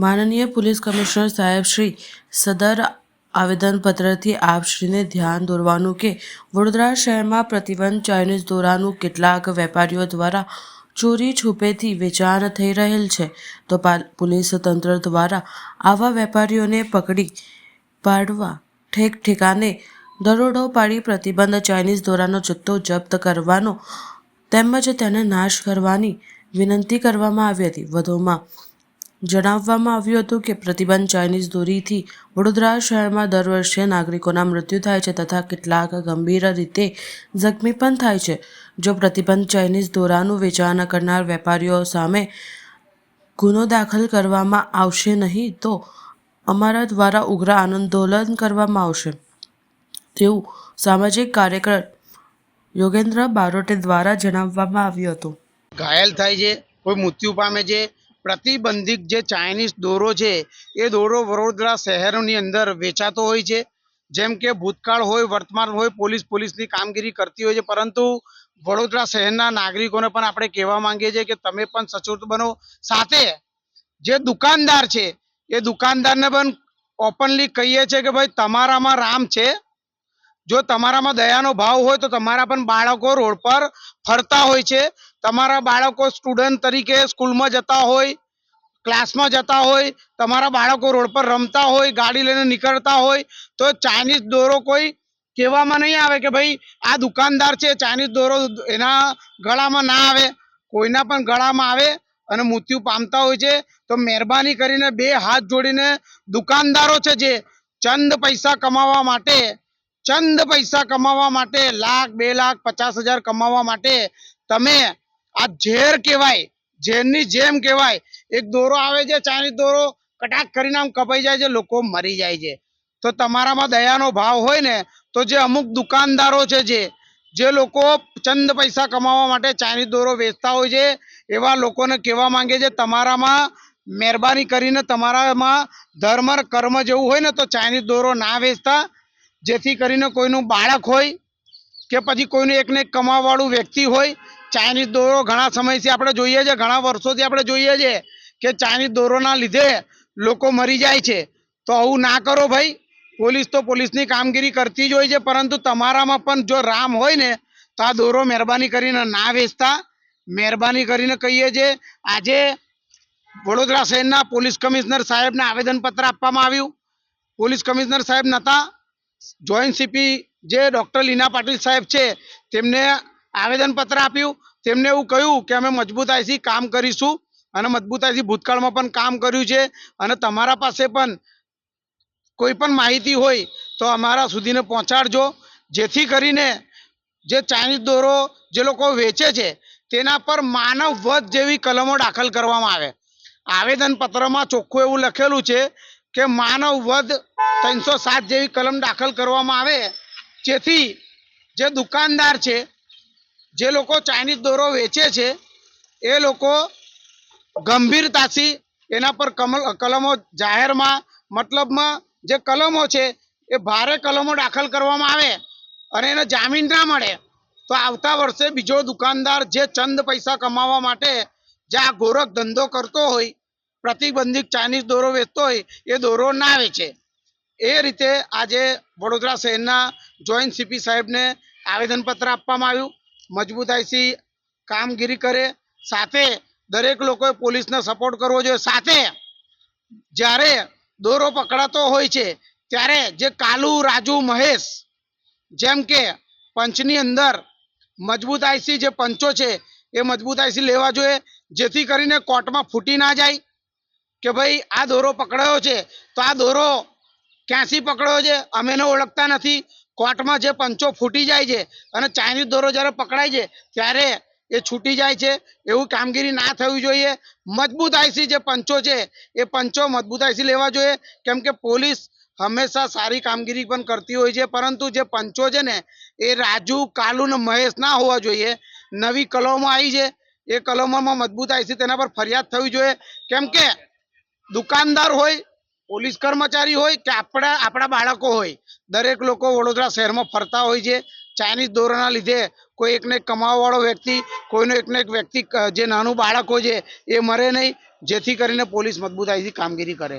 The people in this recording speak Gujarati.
માનનીય પોલીસ કમિશનર સાહેબ શ્રી, સદર આવેદનપત્રથી આપશ્રીને ધ્યાન દોરવાનું કે વડોદરા શહેરમાં પ્રતિબંધ ચાઇનીઝ દોરાનું કેટલાક વેપારીઓ દ્વારા ચોરી છુપેથી વેચાણ થઈ રહેલ છે, તો પોલીસ તંત્ર દ્વારા આવા વેપારીઓને પકડી પાડવા ઠેકાને દરોડો પાડી પ્રતિબંધ ચાઇનીઝ દોરાનો જથ્થો જપ્ત કરવાનો તેમજ તેને નાશ કરવાની વિનંતી કરવામાં આવી હતી. વધુમાં જણાવવામાં આવ્યું હતું કે પ્રતિબંધ ચાઇનીઝ દોરીથી વડોદરા શહેરમાં દર વર્ષે નાગરિકોના મૃત્યુ થાય છે તથા કેટલાક ગંભીર રીતે જખમી પણ થાય છે. જો પ્રતિબંધ ચાઇનીઝ દોરાનું વેચાણ કરનાર વેપારીઓ સામે ગુનો દાખલ કરવામાં આવશે નહીં તો અમારા દ્વારા ઉગ્ર આંદોલન કરવામાં આવશે, તેવું સામાજિક કાર્યકર યોગેન્દ્ર બારોટે દ્વારા જણાવવામાં આવ્યું હતું. ઘાયલ થાય છે, કોઈ મૃત્યુ પામે છે. પ્રતિબંધિત જે ચાઇનીઝ દોરો છે એ દોરો વડોદરા શહેરોની અંદર વેચાતો હોય છે. જેમ કે ભૂતકાળ હોય, વર્તમાન હોય, પોલીસની કામગીરી કરતી હોય છે, પરંતુ વડોદરા શહેરના નાગરિકોને પણ આપણે કહેવા માંગીએ છીએ કે તમે પણ સચોટ બનો. સાથે જે દુકાનદાર છે એ દુકાનદારને પણ ઓપનલી કહીએ છીએ કે ભાઈ તમારામાં રામ છે, જો તમારામાં દયાનો ભાવ હોય તો તમારા પણ બાળકો રોડ પર ફરતા હોય છે. તમારા બાળકો સ્ટુડન્ટ તરીકે સ્કૂલમાં જતા હોય, ક્લાસમાં જતા હોય, તમારા બાળકો રોડ પર રમતા હોય, ગાડી લઈને નીકળતા હોય, તો ચાઇનીઝ દોરો કોઈ કહેવામાં નહીં આવે કે ભાઈ આ દુકાનદાર છે, ચાઇનીઝ દોરો એના ગળામાં ના આવે. કોઈના પણ ગળામાં આવે અને મૃત્યુ પામતા હોય છે. તો મહેરબાની કરીને બે હાથ જોડીને દુકાનદારો છે જે ચંદ પૈસા કમાવા માટે લાખ, 2 લાખ, 50,000 કમાવા માટે તમે આ ઝેર કહેવાય, ઝેરની જેમ કહેવાય. એક દોરો આવે છે ચાઇનીઝ દોરો, કટાક કરીને આમ કપાઈ જાય છે, લોકો મરી જાય છે. તો તમારામાં દયાનો ભાવ હોય ને તો જે અમુક દુકાનદારો છે જે લોકો ચંદ પૈસા કમાવા માટે ચાઇનીઝ દોરો વેચતા હોય છે, એવા લોકોને કહેવા માંગે છે તમારામાં મહેરબાની કરીને તમારામાં ધર્મ કર્મ જેવું હોય ને તો ચાઇનીઝ દોરો ના વેચતા. જેથી કરીને કોઈનું બાળક હોય કે પછી કોઈનું એકને એક કમાવાવાળું વ્યક્તિ હોય, ચાઇનીઝ દોરો ઘણા સમયથી આપણે જોઈએ છે, ઘણા વર્ષોથી આપણે જોઈએ છે કે ચાઇનીઝ દોરોના લીધે લોકો મરી જાય છે. તો આવું ના કરો ભાઈ. પોલીસ તો પોલીસની કામગીરી કરતી જ હોય છે, પરંતુ તમારામાં પણ જો રામ હોય ને તો આ દોરો મહેરબાની કરીને ના વેચતા. મહેરબાની કરીને કહીએ છીએ. આજે વડોદરા શહેરના પોલીસ કમિશનર સાહેબને આવેદનપત્ર આપવામાં આવ્યું. પોલીસ કમિશનર સાહેબ નહોતા, જોઈન્ટ સીપી જે ડૉક્ટર લીના પાટીલ સાહેબ છે તેમને આવેદનપત્ર આપ્યું. તેમને એવું કહ્યું કે અમે મજબૂતાઈથી કામ કરીશું અને મજબૂતાઈથી ભૂતકાળમાં પણ કામ કર્યું છે, અને તમારા પાસે પણ કોઈ પણ માહિતી હોય તો અમારા સુધીને પહોંચાડજો, જેથી કરીને જે ચાઇનીઝ દોરો જે લોકો વેચે છે તેના પર માનવ વધ જેવી કલમો દાખલ કરવામાં આવે. આવેદનપત્રમાં ચોખ્ખું એવું લખેલું છે કે માનવ વધ 307 જેવી કલમ દાખલ કરવામાં આવે, જેથી જે દુકાનદાર છે, જે લોકો ચાઇનીઝ દોરો વેચે છે એ લોકો ગંભીરતાથી એના પર કલમો જાહેરમાં, મતલબમાં જે કલમો છે એ ભારે કલમો દાખલ કરવામાં આવે અને એને જામીન ના મળે તો આવતા વર્ષે બીજો દુકાનદાર જે ચંદ પૈસા કમાવા માટે જે આ ગોરખ ધંધો કરતો હોય, પ્રતિબંધિત ચાઇનીઝ દોરો વેચતો હોય, એ દોરો ના વેચે. એ રીતે આજે વડોદરા શહેરના જોઈન્ટ સીપી સાહેબને આવેદનપત્ર આપવામાં આવ્યું. મજબૂતાઈથી કામગીરી કરે, સાથે દરેક લોકોએ પોલીસને સપોર્ટ કરવો જોઈએ. સાથે જ્યારે દોરો પકડાતો હોય છે ત્યારે જે કાલુ, રાજુ, મહેશ જેમ કે પંચની અંદર મજબૂતાઈથી જે પંચો છે એ મજબૂતાઈથી લેવા જોઈએ, જેથી કરીને કોર્ટમાં ફૂટી ના જાય કે ભાઈ આ દોરો પકડાયો છે તો આ દોરો ક્યાંથી પકડ્યો છે અમે એને ઓળખતા નથી. કોર્ટમાં જે પંચો ફૂટી જાય છે અને ચાઇનીઝ દોરો જ્યારે પકડાય છે ત્યારે એ છૂટી જાય છે. એવું કામગીરી ના થવી જોઈએ. મજબૂતાઈથી જે પંચો છે એ પંચો મજબૂતાઈથી લેવા જોઈએ, કેમ કે પોલીસ હંમેશા સારી કામગીરી પણ કરતી હોય છે, પરંતુ જે પંચો છે ને એ રાજુ, કાલુ ને મહેશ ના હોવા જોઈએ. નવી કલમો આવી છે, એ કલમોમાં મજબૂતાઈથી તેના પર ફરિયાદ થવી જોઈએ, કેમ કે દુકાનદાર હોય, પોલીસ કર્મચારી હોય કે આપણા બાળકો હોય, દરેક લોકો વડોદરા શહેરમાં ફરતા હોય છે, ચાઇનીઝ દોરાના લીધે કોઈ એકને એક કમાવાવાળો વ્યક્તિ, કોઈનો એકને એક વ્યક્તિ જે નાનું બાળકો છે એ મરે નહીં, જેથી કરીને પોલીસ મજબૂતાઈથી કામગીરી કરે.